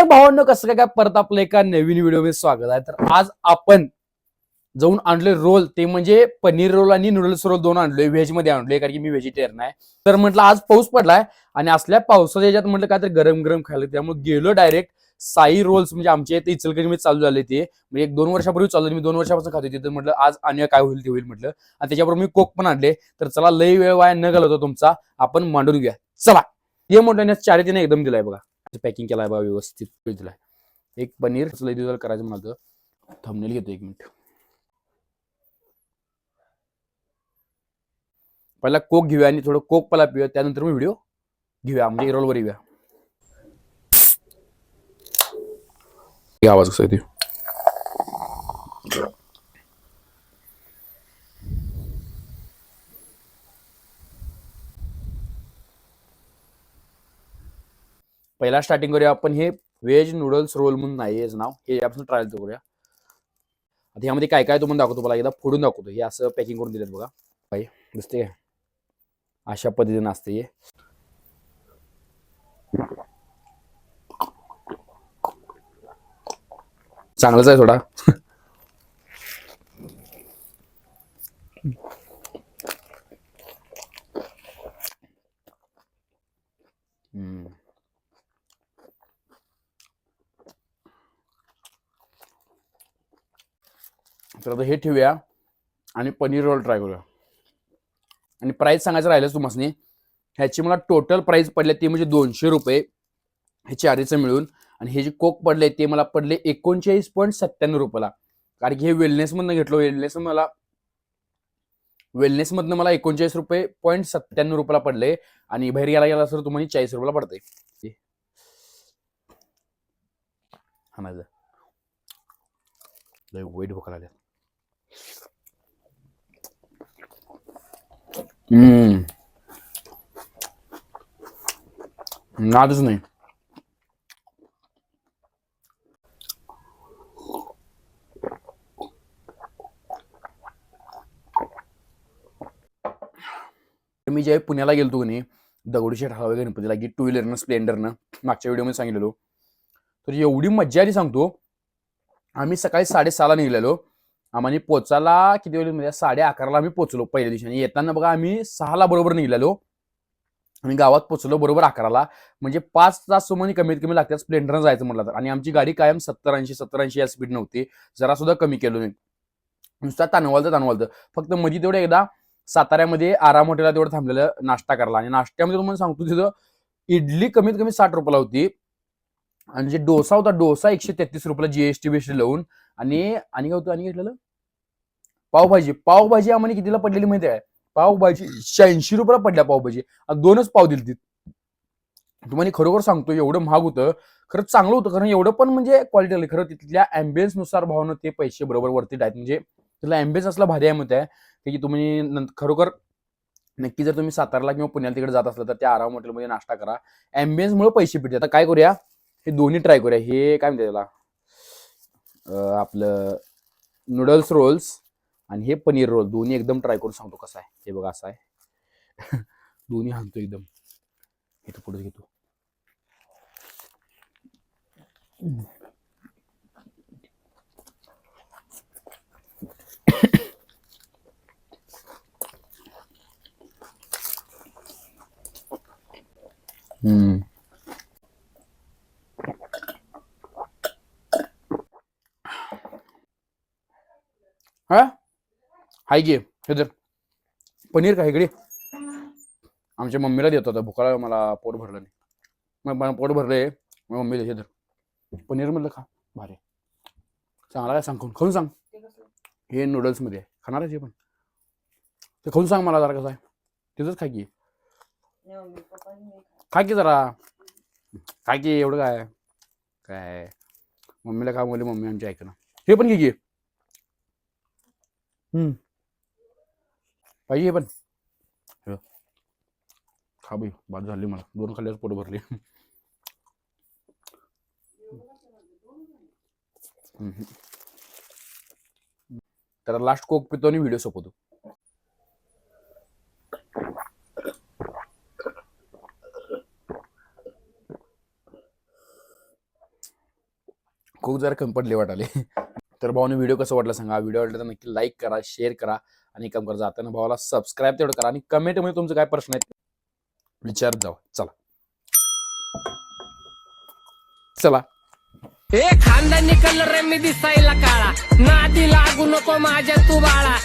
तर भावांनो कसं काय परत आपलं एका नवीन व्हिडिओमध्ये स्वागत आहे. तर आज आपण जाऊन आणले रोल, ते म्हणजे पनीर रोल आणि नूडल्स रोल दोन आणलोय. व्हेज मध्ये आणलोय कारण की मी व्हेजिटेरियन आहे. तर म्हटलं आज पाऊस पडलाय आणि असल्या पावसाच्या याच्यात म्हटलं काय तर गरम गरम खायला, त्यामुळे गेलो डायरेक्ट साई रोल्स, म्हणजे आमच्या इथे इचलकरंजीमध्ये चालू झाले ते, म्हणजे 1-2 वर्षापूर्वी चालू झाले. मी 2 वर्षापासून खात होते. तर म्हटलं आज आणि काय होईल ते होईल म्हटलं, आणि त्याच्याबरोबर मी कोक पण आणले. तर चला लई वेळ वाया न घालवता तुमचा आपण मांडून घेऊया. चला हे म्हटलं 4-3 एकदम दिलाय बघा, पॅकिंग केलाय बघा, व्यवस्थित दिलाय. एक पनीर करायचं म्हणाल, थंबनेल घेतो 1 मिनिट. पहिला कोक घेऊया आणि थोडं कोक पहिला पिऊया, त्यानंतर मी व्हिडिओ घेऊया, म्हणजे रोलवर येऊया. आवाज कसा येते पहिला स्टार्टिंग करूया आपण. हे व्हेज नूडल्स रोल म्हणून नाही हेच नाव, हे आपण ट्रायल करूया. आता यामध्ये काय काय तुम्हाला दाखवतो, मला एकदा फोडून दाखवतो. हे असं पॅकिंग करून दिलेत बघा, बाई दिसते काय, अशा पद्धतीने असते हे. चांगलंच आहे थोडा. तर आता हे ठेवूया आणि पनीर रोल ट्राय करूया. आणि प्राइस सांगायचं राहिलंच तुम्हाला, ह्याची मला टोटल प्राइस पडले ते म्हणजे 200 रुपये हे चारीचं मिळून. आणि हे जे कोक पडले ते मला पडले 39.97 रुपयाला, कारण की हे वेलनेस मधनं घेतलो. वेलनेस मधनं मला 39.97 रुपयाला पडले, आणि बाहेर गेला सर तुम्हाला 40 रुपयाला पडते. हा माझं वेट भोका लागल्या. नादच नाही. मी ज्यावेळी पुण्याला गेलतो की नाही, दगडूशेठ हलवाई गणपतीला, की 2 व्हीलरनं स्प्लेंडरनं, मागच्या व्हिडिओमध्ये सांगितलेलो. तर एवढी मज्जा आली सांगतो. आम्ही सकाळी 6:30ला निघलेलो. आम्हाला पोचायला किती वेळ, म्हणजे 11:30ला आम्ही पोचलो पहिल्या दिवशी. आणि येताना बघा आम्ही 6ला बरोबर निघलेलो आणि गावात पोचलो बरोबर 11ला. म्हणजे 5 तास तुम्हाला कमीत कमी लागतात स्प्लेंडरनं जायचं म्हटलं तर. आणि आमची गाडी कायम 70-80 या स्पीड नव्हती, जरा सुद्धा कमी केलो नाही, नुसता ताणवालतं. फक्त मध्ये तेवढं एकदा साताऱ्यामध्ये आराम हॉटेलला तेवढं थांबलेलं नाश्ता करायला. आणि नाश्त्यामध्ये तुम्हाला सांगतो तिथं इडली कमीत कमी 60 रुपयाला होती, आणि जे डोसा होता, डोसा 133 रुपयाला जीएसटी बेस्टी लावून. आणि काय होतं आणि घेतलेलं, पावभाजी आम्हाला कितीला पडलेली माहिती आहे? पावभाजी 86 रुपयाला पडल्या पावभाजी. 2च पाव दिली. तुम्हाला खरोखर सांगतो एवढं महाग होतं, खरंच चांगलं होतं, कारण एवढं पण म्हणजे क्वालिटी आली. खरं तिथल्या अँबियन्स नुसार भावनं ते पैसे बरोबर वरती आहेत. म्हणजे तिथला अँबियन्स असला भारी आहे म्हणते की तुम्ही खरोखर नक्की जर तुम्ही सातारला किंवा पुण्याला तिकडे जात असला तर त्या आराम हॉटेलमध्ये नाश्ता करा. अँबियन्समुळे पैसे पिटते. आता काय करूया, हे दोन्ही ट्राय करूया. हे काय म्हणते त्याला, आपलं नूडल्स रोल्स आणि हे पनीर रोल, दोन्ही एकदम ट्राय करून सांगतो कसं आहे. हे बघा असं आहे. दोन्ही हाणतो एकदम. हे तर पुढे घेतो. हा हाय घे हे तर पनीर का इकडे आमच्या मम्मीला देत होता. भुकाला मला पोट भरलं नाही, मग मला पोट भरले, मग मम्मी देते. तर पनीर मधलं खा, भारी चांगला काय सांग, खाऊन सांग. हे नूडल्स मध्ये खाणार आहे पण ते खाऊन सांग मला जरा कसं आहे. तिथंच खा की, खा की जरा, खा की. एवढं काय काय मम्मीला खा बोलले, मम्मी आमची ऐकणं. हे पण घे. पाहिजे पण खा बाई, बाद झाली मला. 2 खाल्ल्यावर पोट भरले. तर लास्ट कोक पितो आणि व्हिडिओ सोपवतो. खूप जरा कमी पडले वाटाले. तर भावाने व्हिडिओ कसं वाटला सांगा. व्हिडिओ वाटला तर नक्की लाईक करा, शेअर करा आणि काम करा. जाताना भावाला सबस्क्राईब तेवढं करा आणि कमेंटमध्ये तुमचं काय प्रश्न आहेत विचारत जावा. चला. खानदानी कलर मी दिसायला काळा, नादी लागू नको माझ्या तू बाळा.